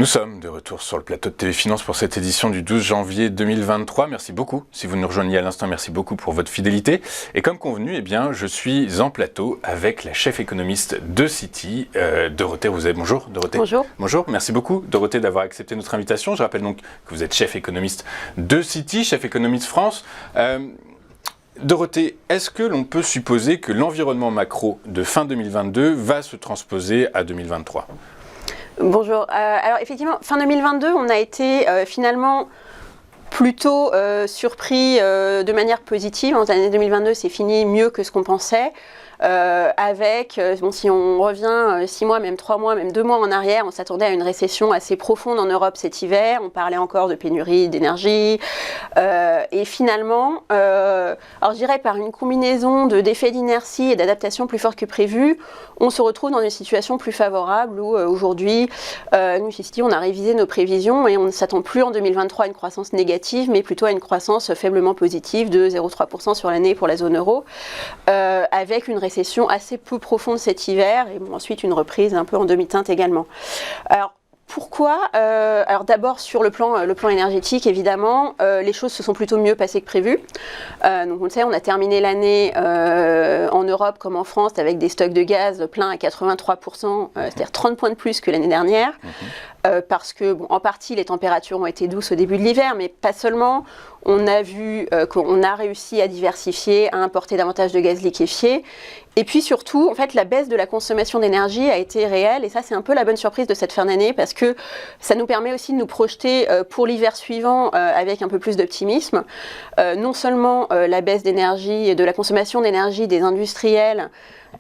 Nous sommes de retour sur le plateau de TV Finance pour cette édition du 12 janvier 2023. Merci beaucoup. Si vous nous rejoignez à l'instant, merci beaucoup pour votre fidélité. Et comme convenu, je suis en plateau avec la chef économiste de Citi, Dorothée Rouzet. Bonjour Dorothée. Bonjour. Bonjour, merci beaucoup Dorothée d'avoir accepté notre invitation. Je rappelle donc que vous êtes chef économiste de Citi, chef économiste France. Dorothée, est-ce que l'on peut supposer que l'environnement macro de fin 2022 va se transposer à 2023 ? Bonjour. Alors effectivement, fin 2022, on a été finalement plutôt surpris de manière positive. En l'année 2022, c'est fini mieux que ce qu'on pensait. Si on revient 6 mois, même 3 mois, même 2 mois en arrière, on s'attendait à une récession assez profonde en Europe cet hiver. On parlait encore de pénurie d'énergie. Et finalement, alors je dirais par une combinaison d'effets d'inertie et d'adaptation plus forte que prévu, on se retrouve dans une situation plus favorable où aujourd'hui, nous chez Citi, on a révisé nos prévisions et on ne s'attend plus en 2023 à une croissance négative, mais plutôt à une croissance faiblement positive de 0,3% sur l'année pour la zone euro, avec une récession assez peu profonde cet hiver et ensuite une reprise un peu en demi-teinte également. Alors pourquoi alors d'abord sur le plan énergétique, évidemment, les choses se sont plutôt mieux passées que prévu. Donc on le sait, on a terminé l'année en Europe comme en France avec des stocks de gaz pleins à 83%, c'est-à-dire 30 points de plus que l'année dernière. Parce que, en partie, les températures ont été douces au début de l'hiver, mais pas seulement. On a vu qu'on a réussi à diversifier, à importer davantage de gaz liquéfié. Et puis surtout, en fait, la baisse de la consommation d'énergie a été réelle. Et ça, c'est un peu la bonne surprise de cette fin d'année, parce que ça nous permet aussi de nous projeter pour l'hiver suivant avec un peu plus d'optimisme. Non seulement la baisse d'énergie et de la consommation d'énergie des industriels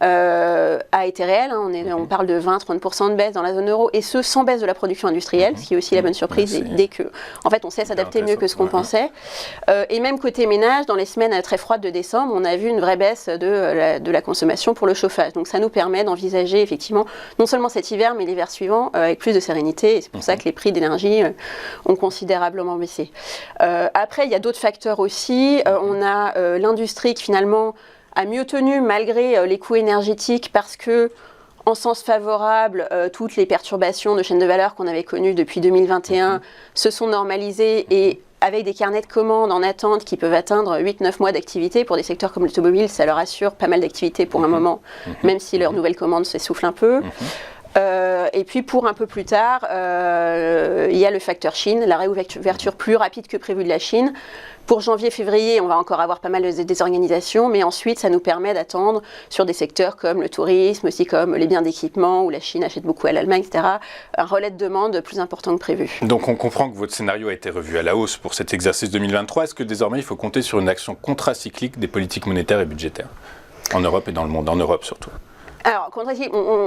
a été réelle, on parle de 20-30% de baisse dans la zone euro, et ce sans baisse de la production industrielle, ce qui est aussi la bonne surprise dès que, en fait, on sait s'adapter mieux que ce qu'on pensait. Et même côté ménage, dans les semaines très froides de décembre, on a vu une vraie baisse de la consommation pour le chauffage. Donc ça nous permet d'envisager effectivement non seulement cet hiver, mais l'hiver suivant avec plus de sérénité, et c'est pour ça que les prix d'énergie ont considérablement baissé. Après, il y a d'autres facteurs aussi. On a l'industrie qui finalement a mieux tenu malgré les coûts énergétiques parce que, en sens favorable, toutes les perturbations de chaîne de valeur qu'on avait connues depuis 2021 se sont normalisées et avec des carnets de commandes en attente qui peuvent atteindre 8-9 mois d'activité. Pour des secteurs comme l'automobile, ça leur assure pas mal d'activité pour un moment, même si leurs nouvelles commandes s'essoufflent un peu. Et puis pour un peu plus tard, il y a le facteur Chine, la réouverture plus rapide que prévu de la Chine. Pour janvier-février, on va encore avoir pas mal de désorganisations, mais ensuite, ça nous permet d'attendre sur des secteurs comme le tourisme, aussi comme les biens d'équipement, où la Chine achète beaucoup à l'Allemagne, etc., un relais de demande plus important que prévu. Donc on comprend que votre scénario a été revu à la hausse pour cet exercice 2023. Est-ce que désormais, il faut compter sur une action contracyclique des politiques monétaires et budgétaires en Europe et dans le monde, en Europe surtout? Alors,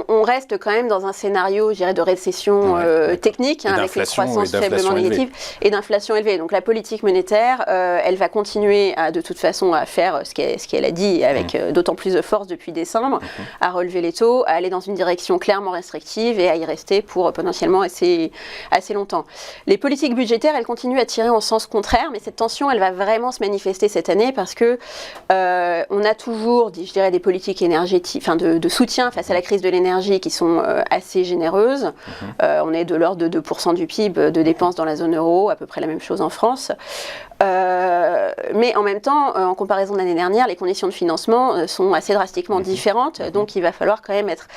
on reste quand même dans un scénario, je dirais, de récession technique, avec une croissance faiblement négative et d'inflation élevée. Donc, la politique monétaire, elle va continuer de toute façon à faire ce qu'elle a dit, avec d'autant plus de force depuis décembre, à relever les taux, à aller dans une direction clairement restrictive et à y rester pour potentiellement assez longtemps. Les politiques budgétaires, elles continuent à tirer en sens contraire, mais cette tension, elle va vraiment se manifester cette année parce que on a toujours, je dirais, des politiques énergétiques, de soutien face à la crise de l'énergie qui sont assez généreuses. On est de l'ordre de 2% du PIB de dépenses dans la zone euro, à peu près la même chose en France. Mais en même temps, en comparaison de l'année dernière, les conditions de financement sont assez drastiquement différentes. Donc il va falloir quand même être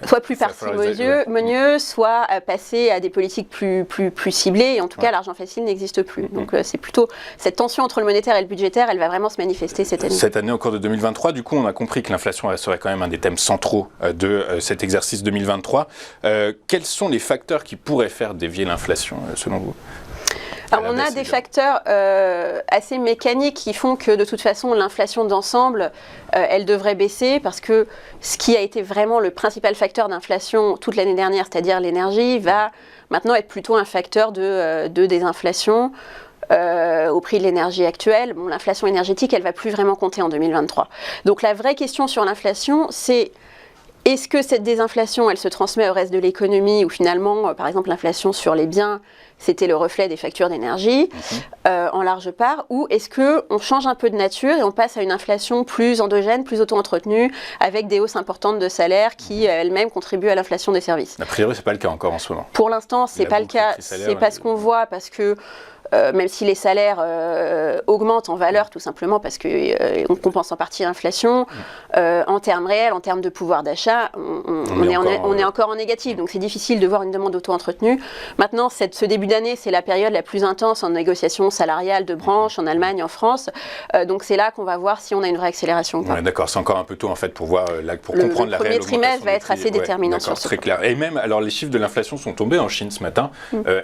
soit plus parcimonieux, soit passer à des politiques plus ciblées. Et en tout cas, l'argent facile n'existe plus. Donc c'est plutôt cette tension entre le monétaire et le budgétaire, elle va vraiment se manifester cette année. Cette année, au cours de 2023, du coup, on a compris que l'inflation serait quand même un des thèmes centraux de cet exercice 2023. Quels sont les facteurs qui pourraient faire dévier l'inflation, selon vous ? Alors, on a des facteurs assez mécaniques qui font que de toute façon l'inflation d'ensemble, elle devrait baisser parce que ce qui a été vraiment le principal facteur d'inflation toute l'année dernière, c'est-à-dire l'énergie, va maintenant être plutôt un facteur de désinflation. Au prix de l'énergie actuelle. Bon, l'inflation énergétique, elle ne va plus vraiment compter en 2023. Donc la vraie question sur l'inflation, c'est Est-ce que cette désinflation, elle se transmet au reste de l'économie, ou finalement, par exemple, l'inflation sur les biens, c'était le reflet des factures d'énergie, en large part, ou est-ce qu'on change un peu de nature et on passe à une inflation plus endogène, plus auto-entretenue, avec des hausses importantes de salaires qui, elles-mêmes, contribuent à l'inflation des services? A priori, c'est pas le cas encore en ce moment. Pour l'instant, c'est pas le cas, c'est pas ce qu'on voit, parce que même si les salaires augmentent en valeur, tout simplement parce qu'on compense en partie l'inflation, en termes réels, en termes de pouvoir d'achat, on est encore en négatif. Donc c'est difficile de voir une demande auto-entretenue. Maintenant, ce début d'année, c'est la période la plus intense en négociation salariale de branche, en Allemagne, en France. Donc c'est là qu'on va voir si on a une vraie accélération ou pas. Ouais, d'accord, c'est encore un peu tôt en fait pour voir, pour comprendre la réelle augmentation. Le premier trimestre va être assez déterminant sur ce point. Très clair. Et même, alors les chiffres de l'inflation sont tombés en Chine ce matin.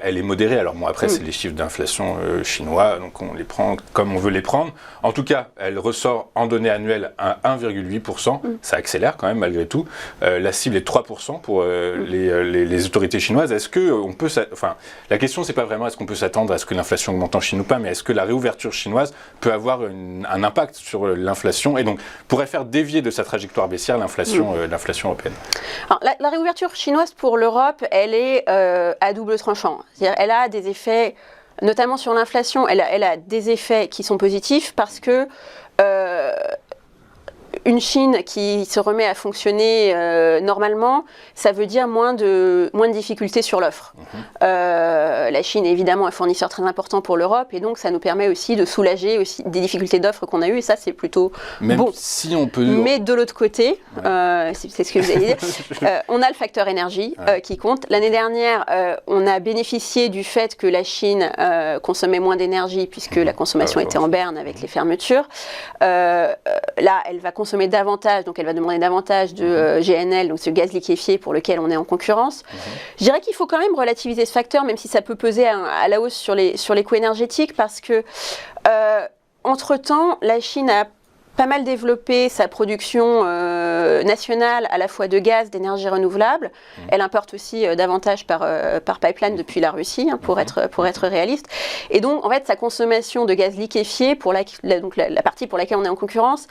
Elle est modérée. Alors bon, après, c'est les chiffres d'inflation chinois, donc on les prend comme on veut les prendre. En tout cas, elle ressort en données annuelles à 1,8%. Ça accélère quand même malgré tout. La cible est de 3% pour les autorités chinoises. Est-ce que on peut, enfin, la question c'est pas vraiment est-ce qu'on peut s'attendre à ce que l'inflation augmente en Chine ou pas, mais est-ce que la réouverture chinoise peut avoir un impact sur l'inflation et donc pourrait faire dévier de sa trajectoire baissière l'inflation européenne? Alors, la réouverture chinoise pour l'Europe, elle est à double tranchant. C'est-à-dire, elle a des effets, notamment sur l'inflation, elle a des effets qui sont positifs parce que une Chine qui se remet à fonctionner normalement, ça veut dire moins de difficultés sur l'offre. La Chine est évidemment un fournisseur très important pour l'Europe et donc ça nous permet aussi de soulager aussi des difficultés d'offre qu'on a eues et ça c'est plutôt même bon. Si on peut... Mais de l'autre côté, c'est ce que vous allez dire, on a le facteur énergie qui compte. L'année dernière, on a bénéficié du fait que la Chine consommait moins d'énergie puisque la consommation était en berne avec les fermetures. Là, elle va consommer davantage, donc elle va demander davantage de GNL, donc ce gaz liquéfié pour lequel on est en concurrence. Je dirais qu'il faut quand même relativiser ce facteur, même si ça peut peser à la hausse sur les coûts énergétiques, parce que entre-temps, la Chine a pas mal développé sa production nationale à la fois de gaz, d'énergie renouvelable. Elle importe aussi davantage par pipeline depuis la Russie, pour être réaliste. Et donc, en fait, sa consommation de gaz liquéfié, donc la partie pour laquelle on est en concurrence,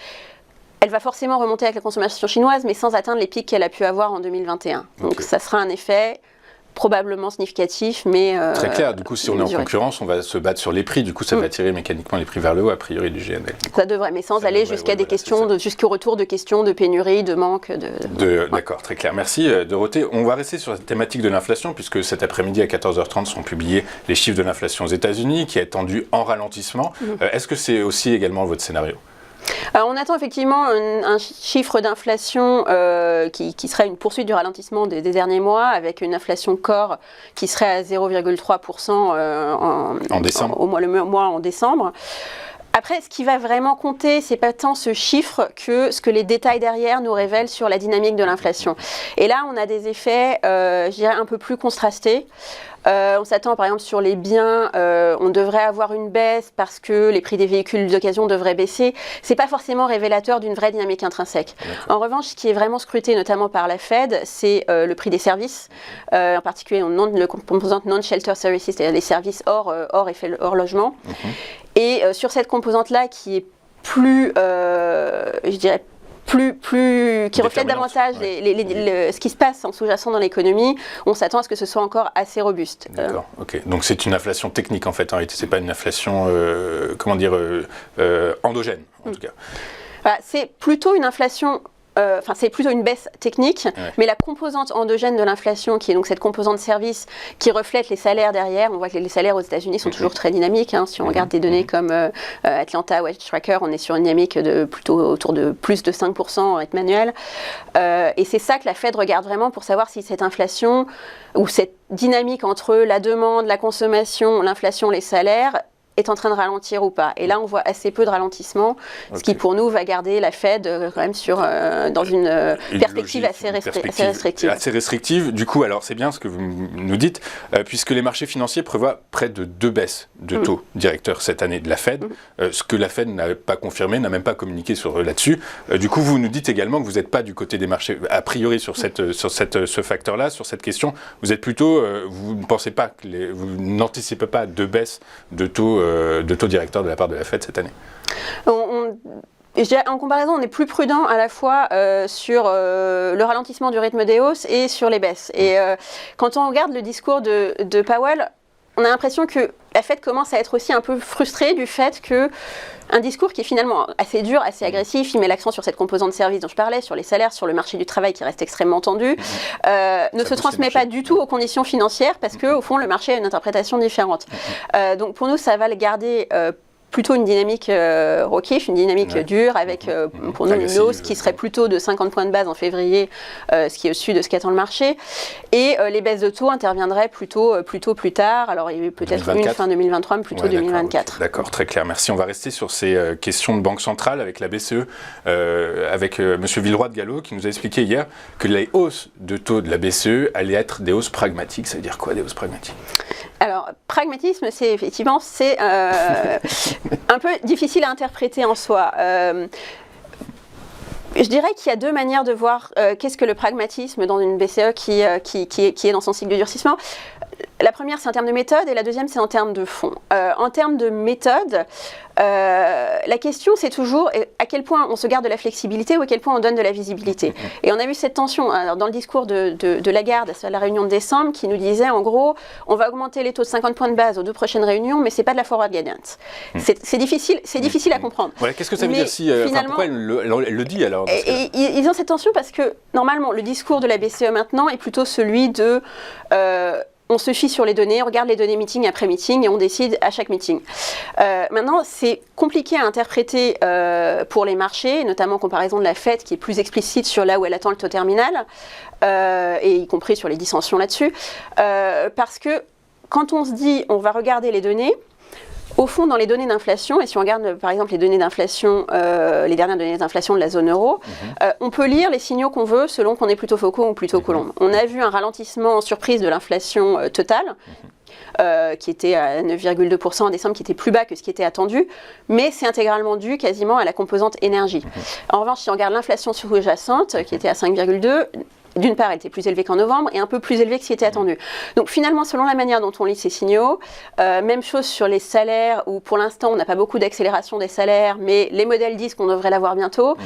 elle va forcément remonter avec la consommation chinoise, mais sans atteindre les pics qu'elle a pu avoir en 2021. Donc ça sera un effet probablement significatif, mais très clair. Du coup, si on est en concurrence, on va se battre sur les prix. Du coup, ça va tirer mécaniquement les prix vers le haut, a priori, du GNL. Ça devrait, mais sans aller jusqu'à des questions, jusqu'au retour de questions de pénurie, de manque. D'accord, très clair. Merci, Dorothée. On va rester sur la thématique de l'inflation, puisque cet après-midi, à 14h30, sont publiés les chiffres de l'inflation aux États-Unis, qui est tendue en ralentissement. Est-ce que c'est aussi également votre scénario ? Alors on attend effectivement un chiffre d'inflation qui serait une poursuite du ralentissement des derniers mois, avec une inflation core qui serait à 0,3% en décembre. Le mois en décembre. Après, ce qui va vraiment compter, c'est pas tant ce chiffre que ce que les détails derrière nous révèlent sur la dynamique de l'inflation. Et là, on a des effets, je dirais, un peu plus contrastés. On s'attend par exemple sur les biens, on devrait avoir une baisse parce que les prix des véhicules d'occasion devraient baisser. C'est pas forcément révélateur d'une vraie dynamique intrinsèque. En revanche, ce qui est vraiment scruté notamment par la Fed, c'est le prix des services, en particulier le composante non-shelter services, c'est-à-dire les services hors logement. Et sur cette composante-là qui est plus, je dirais, qui reflète davantage ce qui se passe en sous-jacent dans l'économie, on s'attend à ce que ce soit encore assez robuste. D'accord, ok. Donc c'est une inflation technique en fait, en réalité, c'est pas une inflation, endogène en tout cas. Voilà, c'est plutôt une inflation. C'est plutôt une baisse technique, mais la composante endogène de l'inflation, qui est donc cette composante service qui reflète les salaires derrière, on voit que les salaires aux États-Unis sont toujours très dynamiques. Si on regarde des données comme Atlanta Wage Tracker, on est sur une dynamique de plutôt autour de plus de 5% en rythme annuel. Et c'est ça que la Fed regarde vraiment pour savoir si cette inflation ou cette dynamique entre la demande, la consommation, l'inflation, les salaires est en train de ralentir ou pas. Et là, on voit assez peu de ralentissement, ce qui pour nous va garder la Fed quand même dans une perspective assez restrictive. Assez restrictive. Du coup, alors c'est bien ce que vous nous dites, puisque les marchés financiers prévoient près de 2 baisses de taux directeurs cette année de la Fed, ce que la Fed n'a pas confirmé, n'a même pas communiqué là-dessus. Du coup, vous nous dites également que vous n'êtes pas du côté des marchés, a priori sur ce facteur-là, sur cette question. Vous êtes plutôt, vous ne pensez pas vous n'anticipez pas de baisse de taux directeur de la part de la Fed cette année? je dirais, en comparaison, on est plus prudent à la fois sur le ralentissement du rythme des hausses et sur les baisses. Et quand on regarde le discours de Powell, on a l'impression que la Fed commence à être aussi un peu frustrée du fait qu'un discours qui est finalement assez dur, assez agressif, il met l'accent sur cette composante de service dont je parlais, sur les salaires, sur le marché du travail qui reste extrêmement tendu, ne se transmet pas du tout aux conditions financières parce qu'au fond, le marché a une interprétation différente. Donc pour nous, ça va le garder plutôt une dynamique rockish, une dynamique dure, avec pour nous une hausse qui serait plutôt de 50 points de base en février, ce qui est au-dessus de ce qu'attend le marché. Et les baisses de taux interviendraient plutôt plus tard. Alors il y a eu peut-être une fin 2023, mais plutôt 2024. D'accord, très clair. Merci. On va rester sur ces questions de banque centrale avec la BCE, avec M. Villeroy de Galhau qui nous a expliqué hier que les hausses de taux de la BCE allaient être des hausses pragmatiques. Ça veut dire quoi, des hausses pragmatiques ? Alors, pragmatisme, c'est effectivement, c'est un peu difficile à interpréter en soi. Je dirais qu'il y a deux manières de voir qu'est-ce que le pragmatisme dans une BCE qui est dans son cycle de durcissement. La première, c'est en termes de méthode, et la deuxième, c'est en termes de fond. En termes de méthode, la question, c'est toujours à quel point on se garde de la flexibilité ou à quel point on donne de la visibilité. Et on a vu cette tension dans le discours de Lagarde à la réunion de décembre qui nous disait, en gros, on va augmenter les taux de 50 points de base aux 2 prochaines réunions, mais c'est pas de la forward guidance. C'est difficile à comprendre. Ouais, qu'est-ce que ça veut dire si pourquoi elle le dit alors ils ont cette tension parce que, normalement, le discours de la BCE maintenant est plutôt celui de... on se fie sur les données, on regarde les données meeting après meeting et on décide à chaque meeting. Maintenant, c'est compliqué à interpréter pour les marchés, notamment en comparaison de la Fed qui est plus explicite sur là où elle attend le taux terminal, et y compris sur les dissensions là-dessus, parce que quand on se dit on va regarder les données, au fond, dans les données d'inflation, et si on regarde par exemple les données d'inflation, les dernières données d'inflation de la zone euro, on peut lire les signaux qu'on veut selon qu'on est plutôt Faucon ou plutôt Colombe. On a vu un ralentissement en surprise de l'inflation totale, qui était à 9,2% en décembre, qui était plus bas que ce qui était attendu, mais c'est intégralement dû quasiment à la composante énergie. En revanche, si on regarde l'inflation sous-jacente, qui était à 5,2%, d'une part, elle était plus élevée qu'en novembre et un peu plus élevée que ce qui était attendu. Donc finalement, selon la manière dont on lit ces signaux, même chose sur les salaires, où pour l'instant, on n'a pas beaucoup d'accélération des salaires, mais les modèles disent qu'on devrait l'avoir bientôt.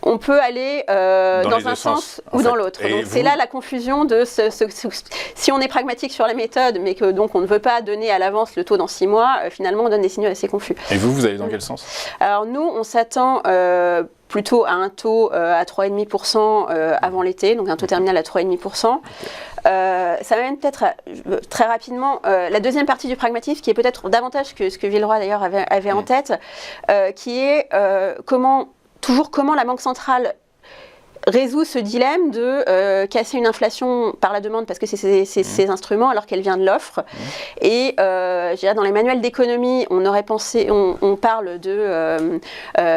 On peut aller dans un sens ou dans l'autre. Donc c'est là la confusion de si on est pragmatique sur la méthode, mais que donc on ne veut pas donner à l'avance le taux dans 6 mois, finalement on donne des signaux assez confus. Et vous allez dans quel sens ? Alors nous, on s'attend plutôt à un taux à 3,5% avant l'été, donc un taux terminal à 3,5%. Ça m'amène peut-être très rapidement la deuxième partie du pragmatisme, qui est peut-être davantage que ce que Villeroy d'ailleurs avait en tête, qui est comment la Banque centrale résout ce dilemme de casser une inflation par la demande parce que c'est ses instruments alors qu'elle vient de l'offre. Et je dirais dans les manuels d'économie, on parle de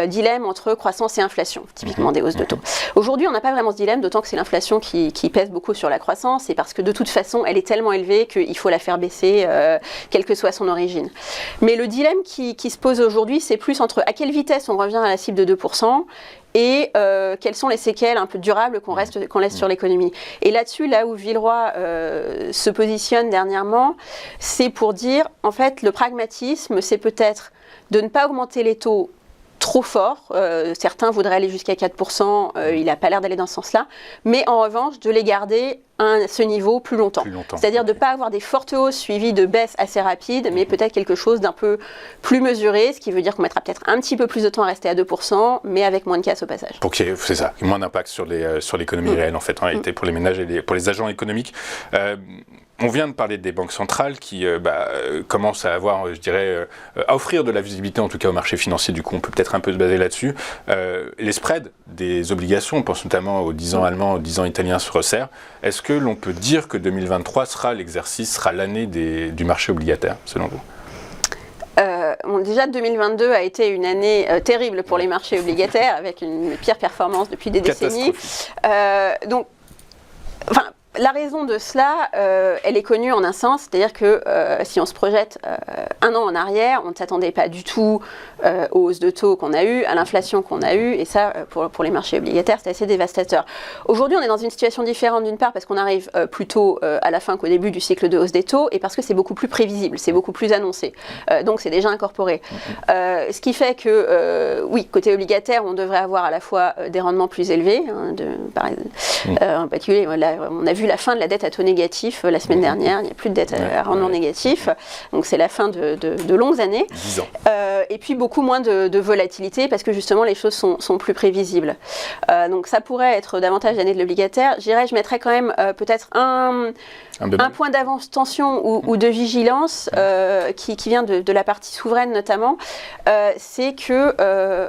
dilemme entre croissance et inflation, typiquement des hausses de taux. Aujourd'hui, on n'a pas vraiment ce dilemme, d'autant que c'est l'inflation qui pèse beaucoup sur la croissance, et parce que de toute façon, elle est tellement élevée qu'il faut la faire baisser, quelle que soit son origine. Mais le dilemme qui se pose aujourd'hui, c'est plus entre à quelle vitesse on revient à la cible de 2%, et quelles sont les séquelles un peu durables qu'on laisse sur l'économie. Et là-dessus, là où Villeroy se positionne dernièrement, c'est pour dire, en fait, le pragmatisme, c'est peut-être de ne pas augmenter les taux trop fort. Certains voudraient aller jusqu'à 4%, il n'a pas l'air d'aller dans ce sens-là, mais en revanche, de les garder à ce niveau plus longtemps. C'est-à-dire de ne pas avoir des fortes hausses suivies de baisses assez rapides, mais peut-être quelque chose d'un peu plus mesuré, ce qui veut dire qu'on mettra peut-être un petit peu plus de temps à rester à 2%, mais avec moins de casse au passage. Pour qu'il y ait, c'est ça, moins d'impact sur l'économie réelle, en fait, en réalité, pour les ménages et pour les agents économiques. On vient de parler des banques centrales qui commencent à avoir, je dirais, à offrir de la visibilité, en tout cas au marché financier. Du coup, on peut peut-être un peu se baser là-dessus. Les spreads des obligations, on pense notamment aux 10 ans allemands, aux 10 ans italiens, se resserrent. Est-ce que l'on peut dire que 2023 sera l'année du marché obligataire, selon vous ? Déjà, 2022 a été une année terrible pour les marchés obligataires, avec une pire performance depuis des décennies. la raison de cela, elle est connue en un sens, c'est-à-dire que si on se projette un an en arrière, on ne s'attendait pas du tout aux hausses de taux qu'on a eues, à l'inflation qu'on a eue, et ça, pour les marchés obligataires, c'est assez dévastateur. Aujourd'hui, on est dans une situation différente d'une part parce qu'on arrive plutôt à la fin qu'au début du cycle de hausse des taux, et parce que c'est beaucoup plus prévisible, c'est beaucoup plus annoncé. Donc c'est déjà incorporé. Ce qui fait que, oui, côté obligataire, on devrait avoir à la fois des rendements plus élevés, hein, en particulier, là, on a vu la fin de la dette à taux négatif la semaine dernière, il n'y a plus de dette à rendement négatif, donc c'est la fin de longues années. 10 ans. Et puis beaucoup moins de volatilité parce que justement les choses sont plus prévisibles. Donc ça pourrait être davantage l'année de l'obligataire. Je mettrais quand même peut-être un point d'avance tension ou de vigilance qui vient de la partie souveraine notamment, c'est que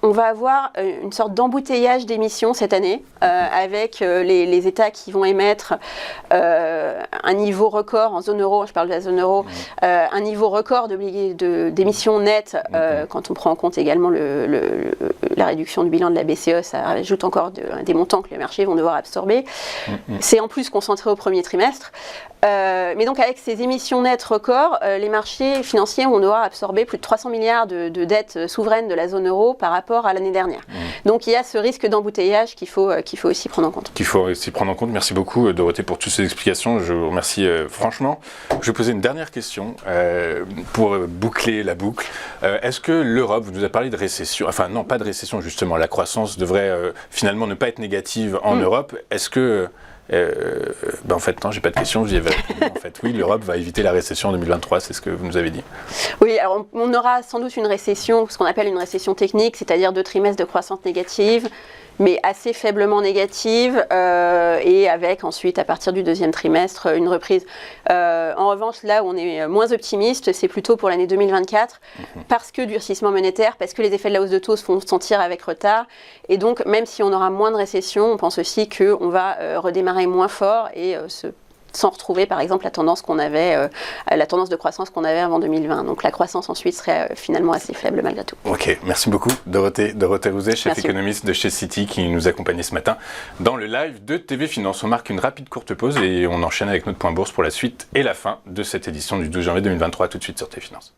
on va avoir une sorte d'embouteillage d'émissions cette année, avec les États qui vont émettre un niveau record en zone euro, je parle de la zone euro, un niveau record d'émissions nettes, quand on prend en compte également la réduction du bilan de la BCE, ça ajoute encore des montants que les marchés vont devoir absorber. C'est en plus concentré au premier trimestre. Mais donc avec ces émissions nettes records, les marchés financiers vont devoir absorber plus de 300 milliards de dettes souveraines de la zone euro par rapport à l'année dernière. Donc il y a ce risque d'embouteillage qu'il faut aussi prendre en compte. Qu'il faut aussi prendre en compte. Merci beaucoup Dorothée pour toutes ces explications. Je vous remercie franchement. Je vais poser une dernière question pour boucler la boucle. Est-ce que l'Europe, vous nous avez parlé de récession, enfin non, pas de récession justement, la croissance devrait finalement ne pas être négative en Europe. Est-ce que en fait, non, j'ai pas de question. J'y avais répondu. En fait, oui, l'Europe va éviter la récession en 2023, c'est ce que vous nous avez dit. Oui, alors on aura sans doute une récession, ce qu'on appelle une récession technique, c'est-à-dire 2 trimestres de croissance négative, mais assez faiblement négative, et avec ensuite, à partir du 2e trimestre, une reprise. En revanche, là où on est moins optimiste, c'est plutôt pour l'année 2024, parce que durcissement monétaire, parce que les effets de la hausse de taux se font sentir avec retard, et donc même si on aura moins de récession, on pense aussi qu'on va redémarrer moins fort et sans retrouver par exemple la tendance de croissance qu'on avait avant 2020. Donc la croissance ensuite serait finalement assez faible malgré tout. Ok, merci beaucoup Dorothée Rouzet, chef économiste de chez Citi, qui nous accompagnait ce matin dans le live de TV Finance. On marque une rapide courte pause et on enchaîne avec notre point bourse pour la suite et la fin de cette édition du 12 janvier 2023. Tout de suite sur TV Finance.